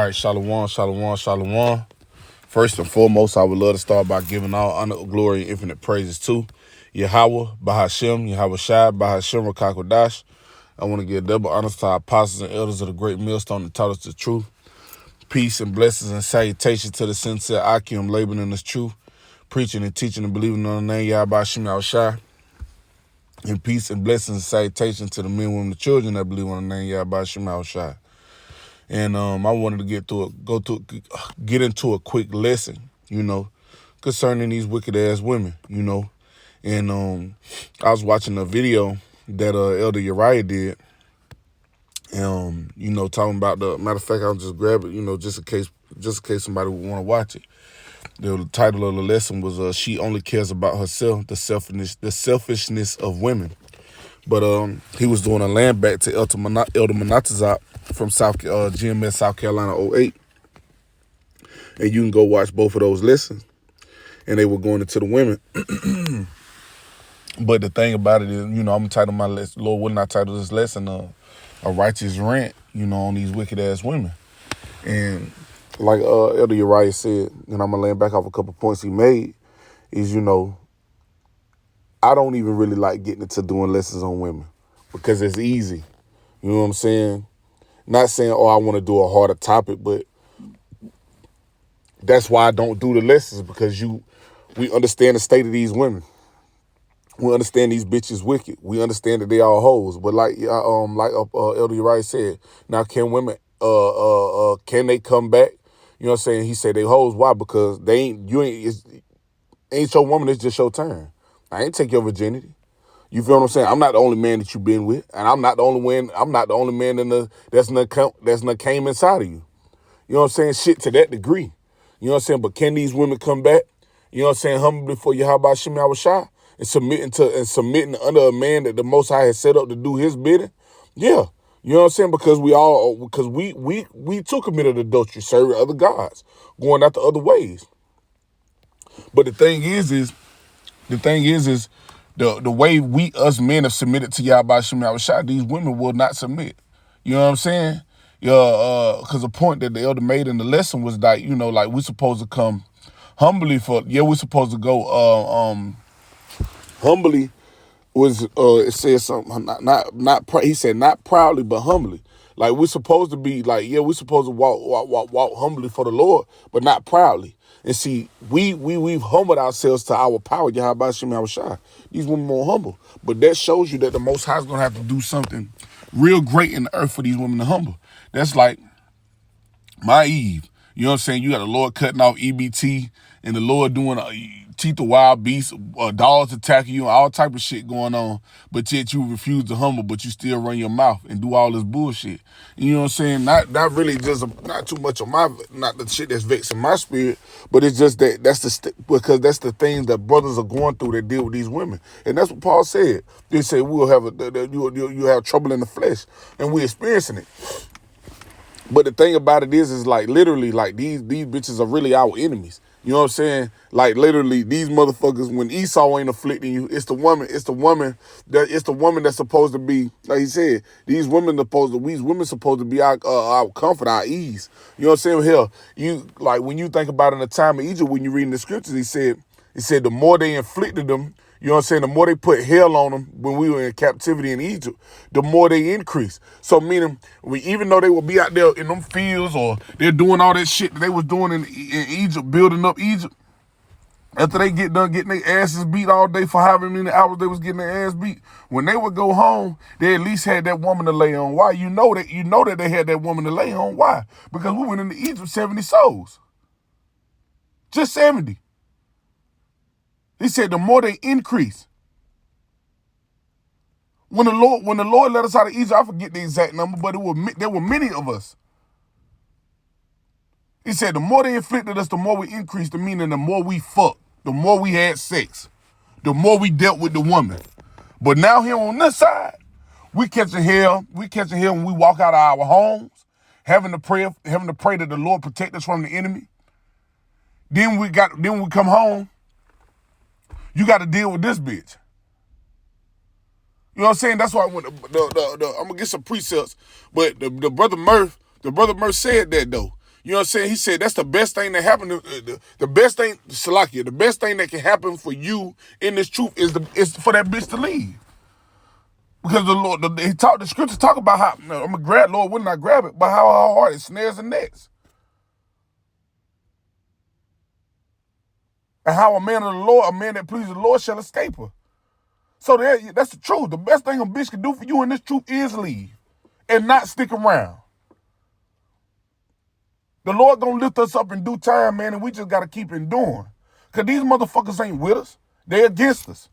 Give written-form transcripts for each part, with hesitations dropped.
All right, shalom, shalom, shalom. First and foremost, I would love to start by giving all honor, glory, and infinite praises to Yahweh, Bahashem, Yahweh Shai, Bahashem, Rakakwadash. I want to give double honors to our apostles and elders of the great millstone that taught us the truth. Peace and blessings and salutations to the sincere Akim laboring in this truth, preaching and teaching and believing on the name Yahweh Shem Yahweh Shai. And peace and blessings and salutations to the men, women, and children that believe on the name Yahweh Shem Yahweh Shai. And I wanted to get into a quick lesson, concerning these wicked ass women, And I was watching a video that Elder Uriah did, talking about the matter of fact, I'll just grab it, just in case somebody would want to watch it. The title of the lesson was "She Only Cares About Herself: The Selfishness of Women." But he was doing a land back to Elder Monatazat from GMS South Carolina '08. And you can go watch both of those lessons. And they were going into the women. But the thing about it is, I'm going to title my lesson, Lord, wouldn't I title this lesson a righteous rant, on these wicked ass women. And like Elder Uriah said, and I'm going to land back off a couple points he made, is, I don't even really like getting into doing lessons on women because it's easy. You know what I'm saying? Not saying, I want to do a harder topic, but that's why I don't do the lessons, because we understand the state of these women. We understand these bitches wicked. We understand that they all hoes. But like Elder Uriah said, now can women can they come back? You know what I'm saying? He said they hoes. Why? Because ain't your woman. It's just your turn. I ain't take your virginity. You feel what I'm saying? I'm not the only man that you've been with, and I'm not the only man that's not came inside of you. You know what I'm saying? Shit to that degree. You know what I'm saying? But can these women come back? You know what I'm saying? Humbly before Yahweh Shem Yahweh Shai and submitting under a man that the Most High has set up to do His bidding. Yeah, you know what I'm saying? Because we too committed adultery, serving other gods, going out the other ways. But the thing is the way us men have submitted to Yahweh Shem Yahweh Shai, these women will not submit. You know what I'm saying? Because the point that the elder made in the lesson was that, like we supposed to come humbly we're supposed to go humbly was it said something he said not proudly but humbly. Like we're supposed to be like, we're supposed to walk humbly for the Lord, but not proudly. And see, we've humbled ourselves to our power, Yahweh Shem Yahweh Shai. These women more humble. But that shows you that the Most High is gonna have to do something real great in the earth for these women to humble. That's like my Eve. You know what I'm saying? You got the Lord cutting off EBT and the Lord doing teeth of wild beasts, dogs attacking you, and all type of shit going on. But yet you refuse to humble, but you still run your mouth and do all this bullshit. You know what I'm saying? Not really just not too much on not the shit that's vexing my spirit, but it's just because that's the things that brothers are going through that deal with these women. And that's what Paul said. They said we'll have you have trouble in the flesh, and we're experiencing it. But the thing about it is like literally, like these bitches are really our enemies. You know what I'm saying? Like literally, these motherfuckers. When Esau ain't afflicting you, it's the woman that's supposed to be, like he said. These women supposed to be our comfort, our ease. You know what I'm saying? Hell, you like when you think about in the time of Egypt, when you read in the scriptures, he said the more they inflicted them. You know what I'm saying? The more they put hell on them when we were in captivity in Egypt, the more they increase. So meaning, even though they will be out there in them fields or they're doing all that shit that they was doing in Egypt, building up Egypt, after they get done getting their asses beat all day for however many hours they was getting their ass beat, when they would go home, they at least had that woman to lay on. Why? You know that they had that woman to lay on. Why? Because we went into Egypt 70 souls. Just 70. He said the more they increase. When the Lord let us out of Egypt, I forget the exact number, but there were many of us. He said the more they inflicted us, the more we increased, meaning the more we fucked, the more we had sex, the more we dealt with the woman. But now here on this side, we catching hell when we walk out of our homes, having to pray that the Lord protect us from the enemy. Then we come home. You got to deal with this bitch. You know what I'm saying? That's why I'm gonna get some precepts. But the brother Murph said that though. You know what I'm saying? He said that's the best thing that happened. The best thing, Salakia, the best thing that can happen for you in this truth is for that bitch to leave. Because the Lord, the scriptures talk about how, I'm going to grab, Lord, wouldn't I grab it? But how hard it snares and nets. And how a man of the Lord, a man that pleases the Lord shall escape her. So that's the truth. The best thing a bitch can do for you in this truth is leave and not stick around. The Lord gonna lift us up in due time, man, and we just gotta keep enduring. Cause these motherfuckers ain't with us. They against us.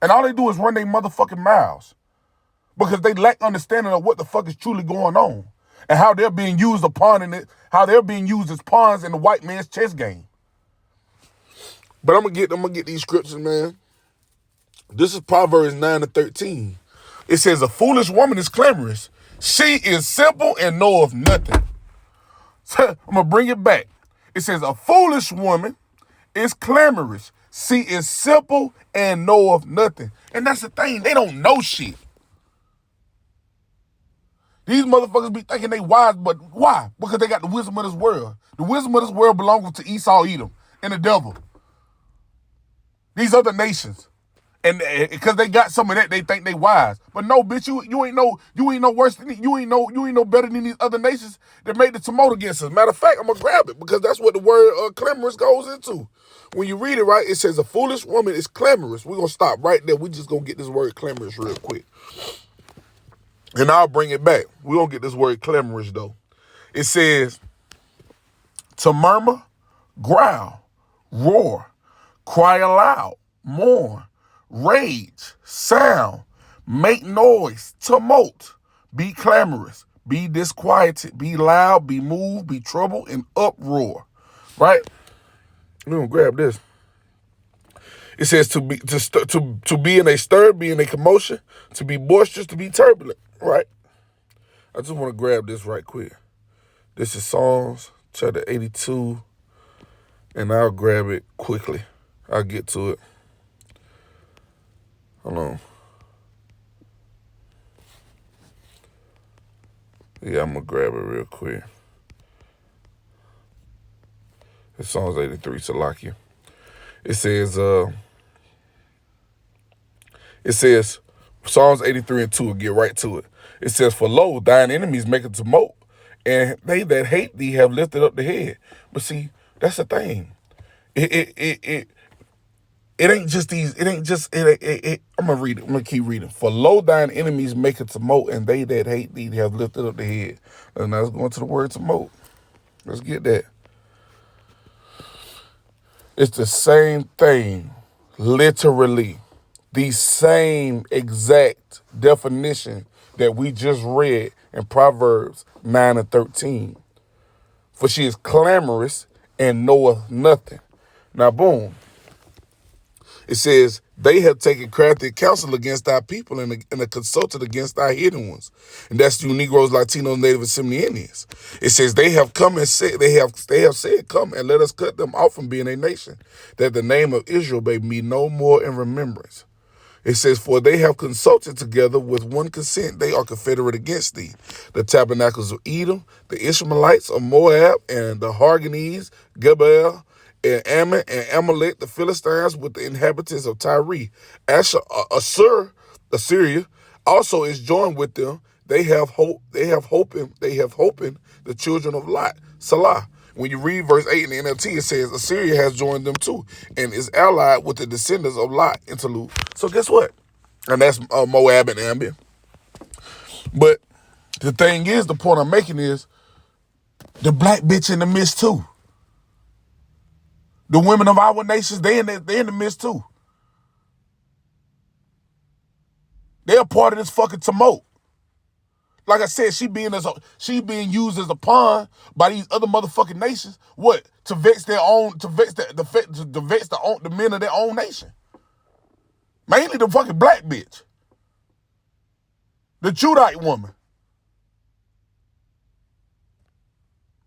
And all they do is run their motherfucking mouths. Because they lack understanding of what the fuck is truly going on. And how they're being used how they're being used as pawns in the white man's chess game. But I'm gonna get these scriptures, man. This is Proverbs 9-13. It says, a foolish woman is clamorous. She is simple and knoweth nothing. So I'm going to bring it back. It says, a foolish woman is clamorous. She is simple and knoweth nothing. And that's the thing. They don't know shit. These motherfuckers be thinking they wise, but why? Because they got the wisdom of this world. The wisdom of this world belongs to Esau, Edom, and the devil. These other nations. And because they got some of that, they think they wise. But no, bitch, you ain't no worse than you ain't no better than these other nations that made the tumult against us. Matter of fact, I'm gonna grab it because that's what the word clamorous goes into. When you read it right, it says a foolish woman is clamorous. We're gonna stop right there. We just gonna get this word clamorous real quick. And I'll bring it back. We're gonna get this word clamorous though. It says to murmur, growl, roar, cry aloud, mourn, rage, sound, make noise, tumult, be clamorous, be disquieted, be loud, be moved, be troubled, and uproar. Right? We're gonna grab this. It says to be in a stir, be in a commotion, to be boisterous, to be turbulent. Right? I just want to grab this right quick. This is Psalms chapter 82, and I'll grab it quickly. I'll get to it. Hold on. Yeah, I'm going to grab it real quick. It's Psalms 83, Salakia. It says, Psalms 83:2, we'll get right to it. It says, for lo, thine enemies make a tumult, and they that hate thee have lifted up the head. But see, that's the thing. It ain't just these, I'm going to read it. I'm going to keep reading. For lo, thine enemies make a tumult, and they that hate thee have lifted up the head. And now let's go into the word tumult. Let's get that. It's the same thing, literally. The same exact definition that we just read in Proverbs 9:13. For she is clamorous and knoweth nothing. Now, boom. It says, they have taken crafty counsel against our people and consulted against our hidden ones. And that's you Negroes, Latinos, Native, and Seminole Indians. It says, they have come and said, they have said, come and let us cut them off from being a nation, that the name of Israel may be no more in remembrance. It says, for they have consulted together with one consent, they are confederate against thee. The tabernacles of Edom, the Ishmaelites of Moab, and the Harganese, Gebel, and Ammon and Amalek, the Philistines, with the inhabitants of Tyre. Assyria also is joined with them. They have hoping the children of Lot. Salah. When you read verse 8 in the NLT, it says Assyria has joined them too and is allied with the descendants of Lot. Interlude. So guess what? And that's Moab and Ammon. But the thing is, the point I'm making is the black bitch in the midst too. The women of our nations, they in the midst too. They're a part of this fucking tumult. Like I said, she being used as a pawn by these other motherfucking nations. What? To vex their own, to vex the men of their own nation. Mainly the fucking black bitch. The Judite woman.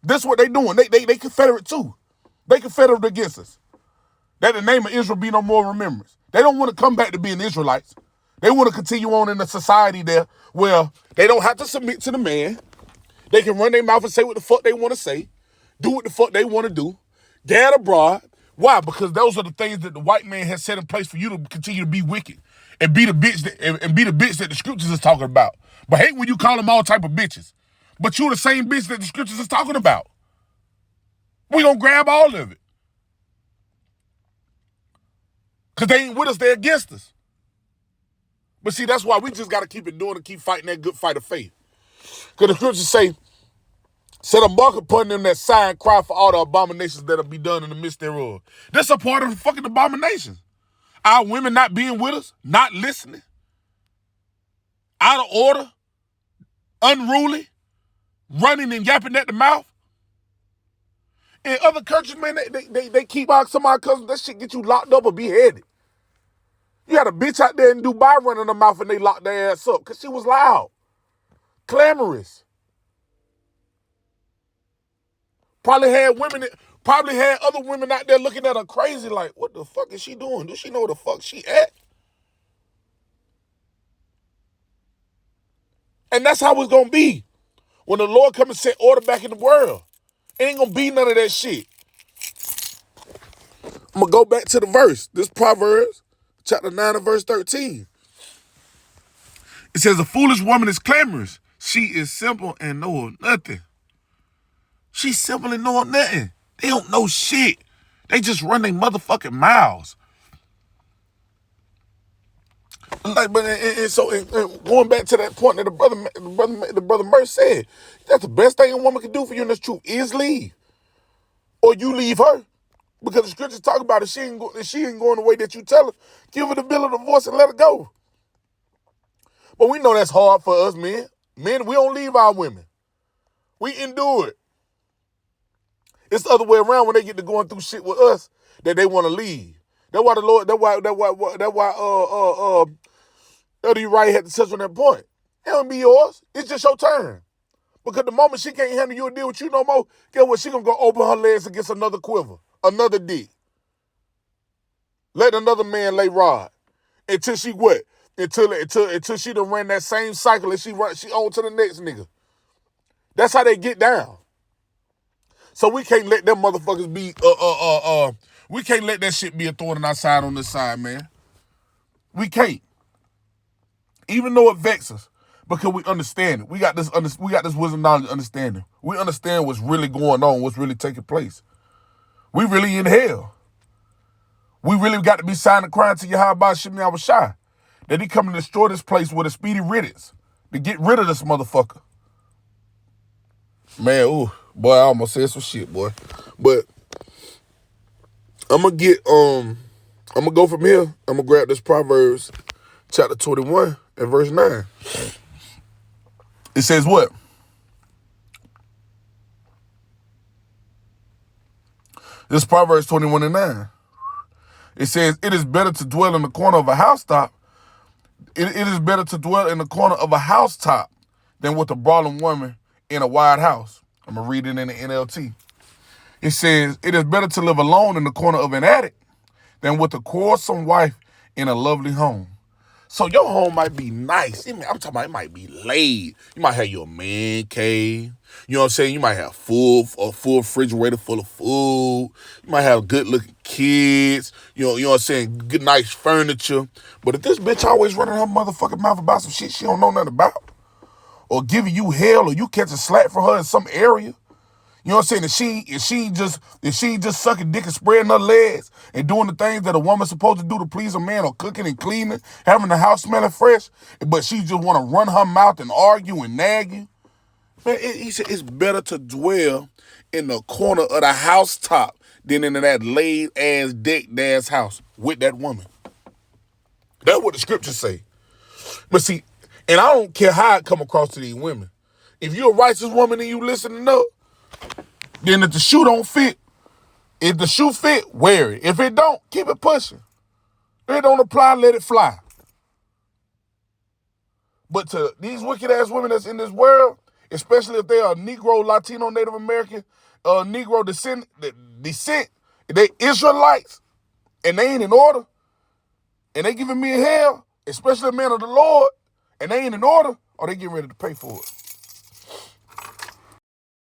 This is what they doing. They confederate too. They confederate against us. That the name of Israel be no more remembrance. They don't want to come back to being Israelites. They want to continue on in a society there where they don't have to submit to the man. They can run their mouth and say what the fuck they want to say. do what the fuck they want to do, gad abroad. Why? Because those are the things that the white man has set in place for you to continue to be wicked and be the bitch that the scriptures is talking about. But hate when you call them all type of bitches. But you're the same bitch that the scriptures is talking about. We gonna grab all of it. Because they ain't with us, they're against us. But see, that's why we just got to keep it doing and keep fighting that good fight of faith. Because the scriptures say, set a mark upon them that sigh and cry for all the abominations that'll be done in the midst thereof. That's a part of the fucking abominations. Our women not being with us, not listening, out of order, unruly, running and yapping at the mouth. In other countries, man, they keep out some of our cousins. That shit get you locked up or beheaded. You got a bitch out there in Dubai running her mouth and they locked their ass up because she was loud, clamorous. Probably had other women out there looking at her crazy like, what the fuck is she doing? Does she know where the fuck she at? And that's how it's going to be. When the Lord come and set order back in the world, it ain't going to be none of that shit. I'm going to go back to the verse. This Proverbs, chapter 9 and verse 13. It says, a foolish woman is clamorous. She is simple and knoweth nothing. She's simple and knoweth nothing. They don't know shit. They just run their motherfucking mouths. Like, but and going back to that point that the brother Merce said, that's the best thing a woman can do for you in this truth is leave, or you leave her, because the scriptures talk about it. She ain't going the way that you tell her. Give her the bill of divorce and let her go. But we know that's hard for us men. Men, we don't leave our women. We endure it. It's the other way around when they get to going through shit with us that they want to leave. That's why the Lord. That's why Elder Wright had to touch on that point. It don't be yours. It's just your turn. Because the moment she can't handle you and deal with you no more, guess what? She gonna go open her legs against another quiver, another dick. Let another man lay rod until she what? Until she done ran that same cycle and she on to the next nigga. That's how they get down. So we can't let them motherfuckers be we can't let that shit be a thorn in our side on this side, man. We can't. Even though it vexes us, because we understand it. We got this wisdom, knowledge, understanding. We understand what's really going on, what's really taking place. We really in hell. We really got to be signing crying to Yahweh Shimmy I was shy. That he come to destroy this place with a speedy riddance. To get rid of this motherfucker. Man, ooh, boy, I almost said some shit, boy. But I'm gonna go from here. I'm gonna grab this Proverbs chapter 21 and verse 9. It says what? This Proverbs 21 and 9. It says, it is better to dwell in the corner of a housetop. It is better to dwell in the corner of a housetop than with a brawling woman in a wide house. I'm going to read it in the NLT. It says, it is better to live alone in the corner of an attic than with a quarrelsome wife in a lovely home. So your home might be nice. I'm talking about it might be laid. You might have your man cave. You know what I'm saying? You might have a full refrigerator full of food. You might have good looking kids. You know what I'm saying? Good nice furniture. But if this bitch always running her motherfucking mouth about some shit she don't know nothing about, or giving you hell, or you catch a slack for her in some area, you know what I'm saying? If she just sucking dick and spreading her legs and doing the things that a woman's supposed to do to please a man, or cooking and cleaning, having the house smelling fresh, but she just want to run her mouth and argue and nag you, man, he said it's better to dwell in the corner of the housetop than in that laid ass decked ass house with that woman. That's what the scriptures say. But see, and I don't care how it come across to these women. If you're a righteous woman and you listening up, then if the shoe don't fit, if the shoe fit, wear it. If it don't, keep it pushing. If it don't apply, let it fly. But to these wicked ass women that's in this world, especially if they are Negro, Latino, Native American, Negro descent, they Israelites, and they ain't in order, and they giving me hell, especially a man of the Lord, and they ain't in order, or they getting ready to pay for it.